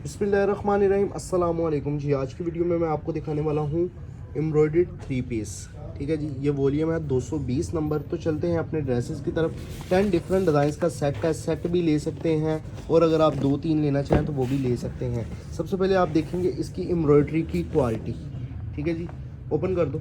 बिस्मिल्लाहिर्रहमानिर्रहीम अस्सलाम वालेकुम जी। आज की वीडियो में मैं आपको दिखाने वाला हूँ एम्ब्रॉयडर्ड 3 पीस। ठीक है जी, ये वॉल्यूम है 220 नंबर। तो चलते हैं अपने ड्रेसेस की तरफ। 10 डिफरेंट डिज़ाइंस का सेट है, सेट भी ले सकते हैं और अगर आप 2-3 लेना चाहें तो वो भी ले सकते हैं। सबसे पहले आप देखेंगे इसकी एम्ब्रॉयडरी की क्वालिटी। ठीक है जी, ओपन कर दो।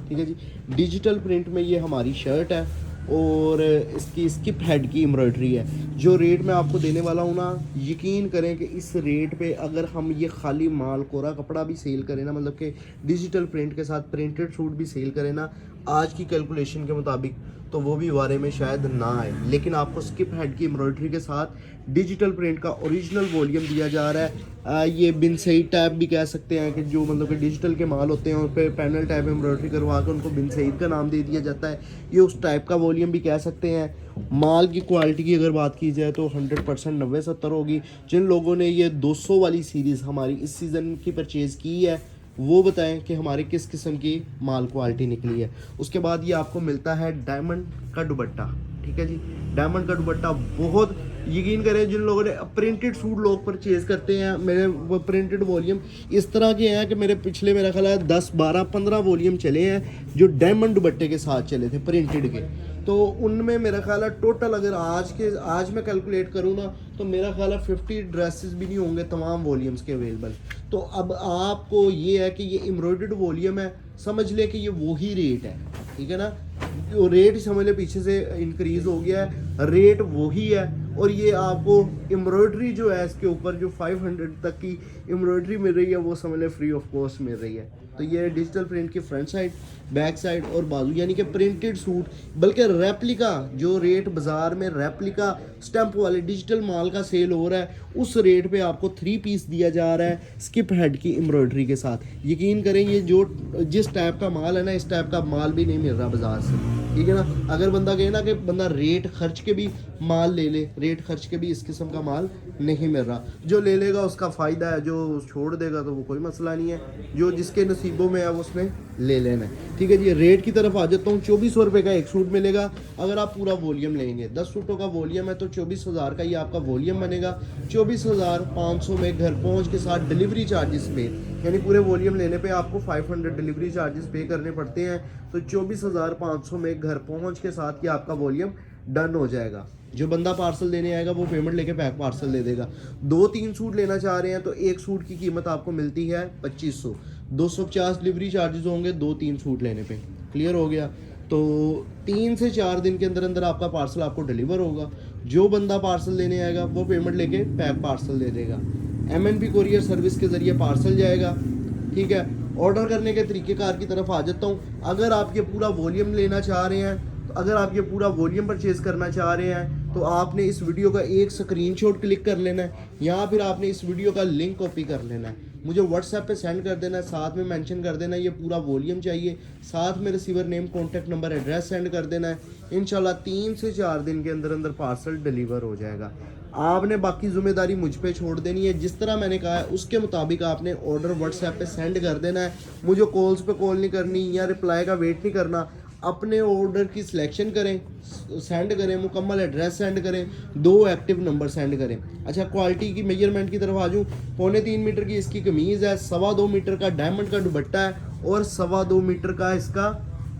ठीक है जी, डिजिटल प्रिंट में ये हमारी शर्ट है और इसकी स्किप हेड की एम्ब्रॉयडरी है। जो रेट मैं आपको देने वाला हूँ ना, यकीन करें कि इस रेट पे अगर हम ये खाली माल कोरा कपड़ा भी सेल करें ना, मतलब कि डिजिटल प्रिंट के साथ प्रिंटेड सूट भी सेल करें ना, आज की कैलकुलेशन के मुताबिक तो वो भी वारे में शायद ना आए। लेकिन आपको स्किप हेड की एम्ब्रॉयडरी के साथ डिजिटल प्रिंट का ओरिजिनल वॉल्यूम दिया जा रहा है। ये बिन सईद टैब भी कह सकते हैं कि जो मतलब कि डिजिटल के माल होते हैं उन पर पैनल टैब एम्ब्रॉयडरी करवा कर उनको बिन सईद का नाम दे दिया जाता है। ये उस टाइप का वॉल्यूम भी कह सकते हैं। माल की क्वालिटी की अगर बात की जाए तो 100% 90-70 होगी। जिन लोगों ने ये 200 वाली सीरीज़ हमारी इस सीज़न की परचेज़ की है वो बताएं कि हमारे किस किस्म की माल क्वालिटी निकली है। उसके बाद ये आपको मिलता है डायमंड का दुपट्टा। ठीक है जी, डायमंड का दुपट्टा बहुत, यकीन करें जिन लोगों ने प्रिंटेड सूट लोग परचेज़ करते हैं, मेरे वो प्रिंटेड वॉल्यूम इस तरह के हैं कि मेरे पिछले मेरा ख्याल है 10-12-15 वॉल्यूम चले हैं जो डायमंड दुपट्टे के साथ चले थे प्रिंटेड के। तो उनमें मेरा ख्याल है टोटल अगर आज मैं कैलकुलेट करूँ ना तो मेरा ख्याल है 50 ड्रेसेस भी नहीं होंगे तमाम वॉल्यूम्स के अवेलेबल। तो अब आपको ये है कि ये एम्ब्रॉयडर्ड वॉल्यूम है, समझ ले कि ये वही रेट है। ठीक है ना, रेट समझ ले पीछे से इंक्रीज हो गया है, रेट वही है। और ये आपको एम्ब्रॉयडरी जो है इसके ऊपर जो 500 तक की एम्ब्रॉयडरी मिल रही है वो समझ ले फ्री ऑफ कॉस्ट मिल रही है। तो ये डिजिटल प्रिंट की फ्रंट साइड, बैक साइड और बाजू, यानी कि प्रिंटेड सूट, बल्कि रेप्लिका जो रेट बाजार में रेप्लिका स्टैंप वाले डिजिटल माल का सेल हो रहा है उस रेट पे आपको 3 पीस दिया जा रहा है स्किप हेड की एम्ब्रॉयडरी के साथ। यकीन करें ये जो जिस टाइप का माल है ना, इस टाइप का माल भी नहीं मिल रहा बाजार से। ठीक है ना, अगर बंदा कहे ना कि बंदा रेट खर्च के भी माल ले ले, रेट खर्च के भी इस किस्म का माल नहीं मिल रहा। जो ले लेगा उसका फ़ायदा है, जो छोड़ देगा तो वो कोई मसला नहीं है। जो जिसके नसीबों में है वो उसने ले लेना है। ठीक है जी, रेट की तरफ आ जाता हूँ। 2400 रुपये का एक सूट मिलेगा अगर आप पूरा वॉल्यूम लेंगे। 10 सूटों का वॉल्यूम है तो 24,000 का ये आपका वॉल्यूम बनेगा। 24,500 में घर पहुँच के साथ डिलीवरी चार्जेस पे, यानी पूरे वॉल्यूम लेने पे आपको 500 डिलीवरी चार्जेस पे करने पड़ते हैं। तो 24,500 में घर पहुँच के साथ ये आपका वॉल्यूम डन हो जाएगा। जो बंदा पार्सल देने आएगा वो पेमेंट लेके पैक पार्सल दे देगा। 2-3 सूट लेना चाह रहे हैं तो एक सूट की कीमत आपको मिलती है 2500। 250 डिलीवरी चार्जेस होंगे 2-3 सूट लेने पे। क्लियर हो गया। तो 3 से 4 दिन के अंदर अंदर आपका पार्सल आपको डिलीवर होगा। जो बंदा पार्सल लेने आएगा वो पेमेंट लेके पैक पार्सल दे देगा। MNP कोरियर सर्विस के ज़रिए पार्सल जाएगा। ठीक है, ऑर्डर करने के तरीक़ेकार की तरफ आ जाता हूँ। अगर आप ये पूरा वॉल्यूम लेना चाह रहे हैं, तो अगर आप ये पूरा वॉल्यूम परचेज करना चाह रहे हैं तो आपने इस वीडियो का एक स्क्रीनशॉट क्लिक कर लेना है या फिर आपने इस वीडियो का लिंक कॉपी कर लेना है, मुझे व्हाट्सएप पे सेंड कर देना है। साथ में मेंशन कर देना है ये पूरा वॉल्यूम चाहिए, साथ में receiver name, contact number, address send कर देना है। इंशाल्लाह 3 से 4 दिन के अंदर अंदर पार्सल डिलीवर हो जाएगा। आपने बाकी जिम्मेदारी मुझ पे छोड़ देनी है। जिस तरह मैंने कहा है उसके मुताबिक आपने ऑर्डर व्हाट्सएप पे सेंड कर देना है। मुझे कॉल्स पे कॉल नहीं करनी या रिप्लाई का वेट नहीं करना। अपने ऑर्डर की सिलेक्शन करें, सेंड करें, मुकम्मल एड्रेस सेंड करें, 2 एक्टिव नंबर सेंड करें। अच्छा, क्वालिटी की मेजरमेंट की तरफ आ जाऊँ। 3.25 मीटर की इसकी कमीज़ है, 2.25 मीटर का डायमंड का दुपट्टा है और 2.25 मीटर का इसका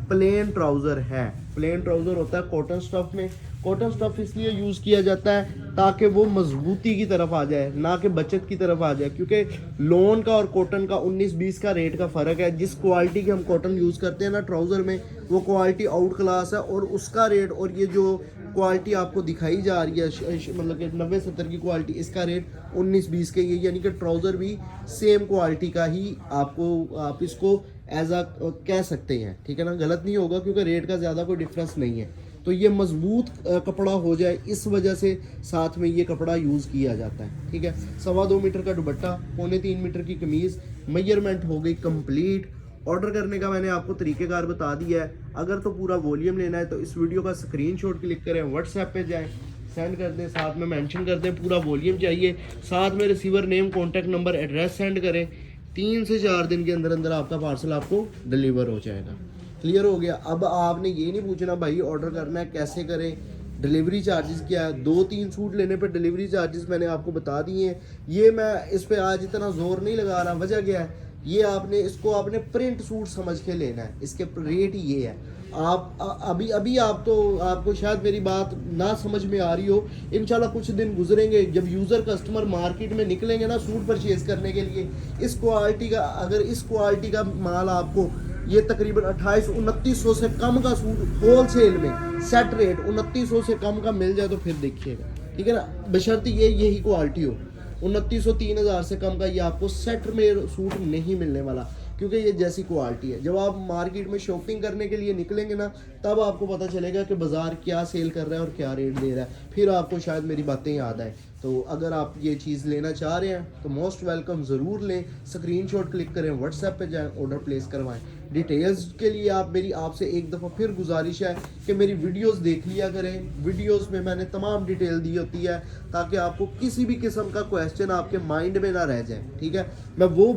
प्लेन ट्राउज़र है। प्लेन ट्राउज़र होता है कॉटन स्टफ़ में। कॉटन स्टफ़ इसलिए यूज़ किया जाता है ताकि वो मजबूती की तरफ आ जाए, ना कि बचत की तरफ आ जाए, क्योंकि लोन का और कॉटन का 19-20 का रेट का फ़र्क है। जिस क्वालिटी के हम कॉटन यूज़ करते हैं ना ट्राउज़र में, वो क्वालिटी आउट क्लास है और उसका रेट, और ये जो क्वालिटी आपको दिखाई जा रही है मतलब कि 90-70 की क्वालिटी, इसका रेट 19-20 के ही, यानी कि ट्राउज़र भी सेम क्वालिटी का ही आप इसको एज आ कह सकते हैं। ठीक है ना, गलत नहीं होगा क्योंकि रेट का ज़्यादा कोई डिफरेंस नहीं है। तो ये मजबूत कपड़ा हो जाए इस वजह से साथ में ये कपड़ा यूज़ किया जाता है। ठीक है, 2.25 मीटर का दुपट्टा, 3.25 मीटर की कमीज़, मेजरमेंट हो गई कंप्लीट। ऑर्डर करने का मैंने आपको तरीक़ेकार बता दिया है। अगर तो पूरा वॉल्यूम लेना है तो इस वीडियो का स्क्रीनशॉट क्लिक करें, व्हाट्सएप पे जाएं, सेंड कर दें, साथ में मेंशन कर दें पूरा वॉल्यूम चाहिए, साथ में receiver name, contact number, address send करें। 3 से 4 दिन के अंदर अंदर आपका पार्सल आपको डिलीवर हो जाएगा। क्लियर हो गया। अब आपने ये नहीं पूछना भाई ऑर्डर करना है कैसे करें, डिलीवरी चार्जेस क्या है, 2-3 सूट लेने पे डिलीवरी चार्जेस मैंने आपको बता दिए हैं। ये मैं इस पे आज इतना जोर नहीं लगा रहा, वजह क्या है, ये आपने प्रिंट सूट समझ के लेना है, इसके रेट ये है। अभी आप तो आपको शायद मेरी बात ना समझ में आ रही हो, इंशाल्लाह कुछ दिन गुजरेंगे जब यूज़र कस्टमर मार्केट में निकलेंगे ना सूट परचेज करने के लिए, इस क्वालिटी का, अगर इस क्वालिटी का माल आपको ये तकरीबन 2800-2900 से कम का सूट होलसेल में सेट रेट 2900 से कम का मिल जाए तो फिर देखिएगा, ठीक है ना, बशर्ते यही क्वालिटी हो। 2900-3000 से कम का ये आपको सेट में सूट नहीं मिलने वाला, क्योंकि ये जैसी क्वालिटी है। जब आप मार्केट में शॉपिंग करने के लिए निकलेंगे ना, तब आपको पता चलेगा कि बाज़ार क्या सेल कर रहा है और क्या रेट दे रहा है, फिर आपको शायद मेरी बातें याद आए। तो अगर आप ये चीज़ लेना चाह रहे हैं तो मोस्ट वेलकम, ज़रूर लें, स्क्रीनशॉट क्लिक करें, व्हाट्सएप पे जाएं, ऑर्डर प्लेस करवाएं। डिटेल्स के लिए आपसे एक दफ़ा फिर गुजारिश है कि मेरी वीडियोस देख लिया करें, वीडियोस में मैंने तमाम डिटेल दी होती है ताकि आपको किसी भी किस्म का क्वेश्चन आपके माइंड में ना रह जाए, ठीक है। मैं वो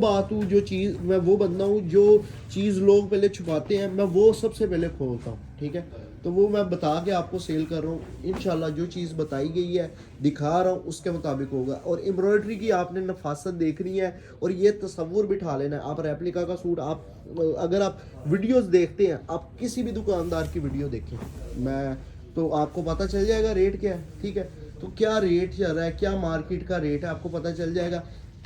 बंदा हूँ जो चीज़ लोग पहले छुपाते हैं, मैं वो सबसे पहले खोलता हूँ, ठीक है। तो वो मैं बता के आपको सेल कर रहा हूँ, इंशाल्लाह जो चीज़ बताई गई है दिखा रहा हूँ उसके मुताबिक होगा। और एम्ब्रॉयडरी की आपने नफासत देखनी है और ये तसव्वुर बिठा लेना है। आप रेप्लिका का सूट अगर आप वीडियोस देखते हैं, आप किसी भी दुकानदार की वीडियो देखें, तो आपको पता चल जाएगा रेट क्या है, ठीक है। तो क्या रेट चल रहा है, क्या मार्केट का रेट है, आपको पता चल जाएगा,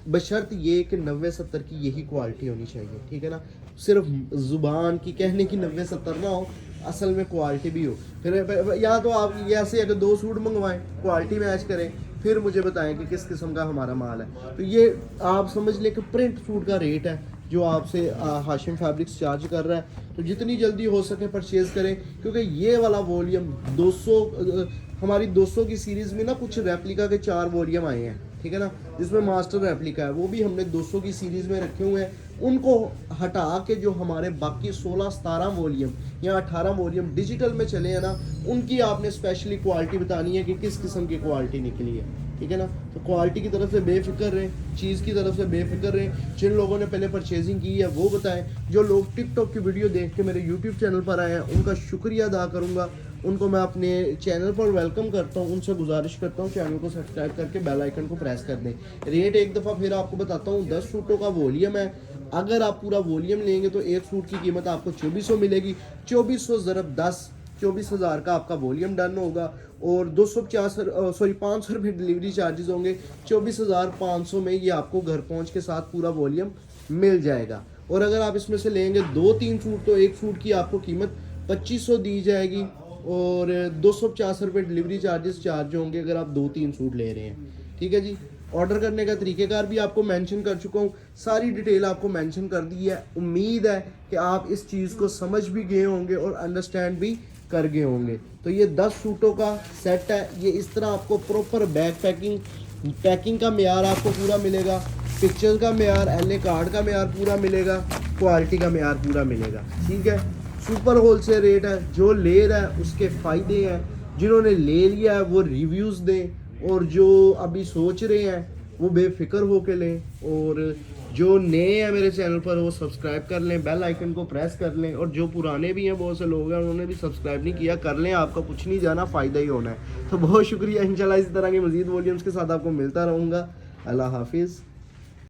बशर्त ये कि 90-70 की यही क्वालिटी होनी चाहिए, ठीक है ना। सिर्फ ज़ुबान की कहने की 90-70 ना हो, असल में क्वालिटी भी हो। फिर या तो आप ये ऐसे अगर 2 सूट मंगवाएं, क्वालिटी मैच करें, फिर मुझे बताएं कि किस किस्म का हमारा माल है। तो ये आप समझ लें कि प्रिंट सूट का रेट है जो आपसे हाशिम फैब्रिक्स चार्ज कर रहा है। तो जितनी जल्दी हो सके परचेज़ करें, क्योंकि ये वाला वॉल्यूम 200 हमारी 200 की सीरीज़ में ना कुछ रेप्लिका के 4 वॉल्यूम आए हैं, ठीक है ना, जिसमें मास्टर रेप्लिका है, वो भी हमने 200 की सीरीज़ में रखे हुए हैं। उनको हटा के जो हमारे बाकी 16-17 वॉल्यूम या 18 वॉल्यूम डिजिटल में चले हैं ना, उनकी आपने स्पेशली क्वालिटी बतानी है कि किस किस्म की क्वालिटी निकली है, ठीक है ना। तो क्वालिटी की तरफ से बेफिक्र रहें, चीज़ की तरफ से बेफिक्र रहें। जिन लोगों ने पहले परचेजिंग की है वो बताएं। जो लोग टिकटॉक की वीडियो देख के मेरे यूट्यूब चैनल पर आए हैं उनका शुक्रिया अदा करूँगा, उनको मैं अपने चैनल पर वेलकम करता हूँ, उनसे गुजारिश करता हूँ चैनल को सब्सक्राइब करके बेल आइकन को प्रेस कर दें। रेट एक दफ़ा फिर आपको बताता हूँ, 10 सूटों का वॉल्यूम है। अगर आप पूरा वॉल्यूम लेंगे तो एक सूट की कीमत आपको 2400 मिलेगी। 2400 ज़रब 10, 24,000 का आपका वॉल्यूम डन होगा और 500 रुपये डिलीवरी चार्जेस होंगे। 24,500 में ये आपको घर पहुँच के साथ पूरा वॉल्यूम मिल जाएगा। और अगर आप इसमें से लेंगे 2-3 सूट तो एक सूट की आपको कीमत 2500 दी जाएगी और 250 रुपये डिलीवरी चार्जेस चार्ज होंगे अगर आप 2-3 सूट ले रहे हैं, ठीक है जी। ऑर्डर करने का तरीक़ेकार भी आपको मेंशन कर चुका हूँ, सारी डिटेल आपको मेंशन कर दी है। उम्मीद है कि आप इस चीज़ को समझ भी गए होंगे और अंडरस्टैंड भी कर गए होंगे। तो ये 10 सूटों का सेट है, ये इस तरह आपको प्रॉपर बैग पैकिंग का मेयार आपको पूरा मिलेगा, पिक्चर का मेयार, LA कार्ड का मेयार पूरा मिलेगा, क्वालिटी का मेयार पूरा मिलेगा, ठीक है। सुपर होलसेल रेट है, जो ले रहा है उसके फ़ायदे हैं, जिन्होंने ले लिया है वो रिव्यूज़ दें और जो अभी सोच रहे हैं वो बेफिक्र होके लें, और जो नए हैं मेरे चैनल पर वो सब्सक्राइब कर लें, बेल आइकन को प्रेस कर लें, और जो पुराने भी हैं बहुत से लोग हैं उन्होंने भी सब्सक्राइब नहीं किया, कर लें, आपका कुछ नहीं जाना, फ़ायदा ही होना है। तो बहुत शुक्रिया, इंशाल्लाह इस तरह के मज़ीद वॉल्यूम्स के साथ आपको मिलता रहूँगा। अल्लाह हाफिज़।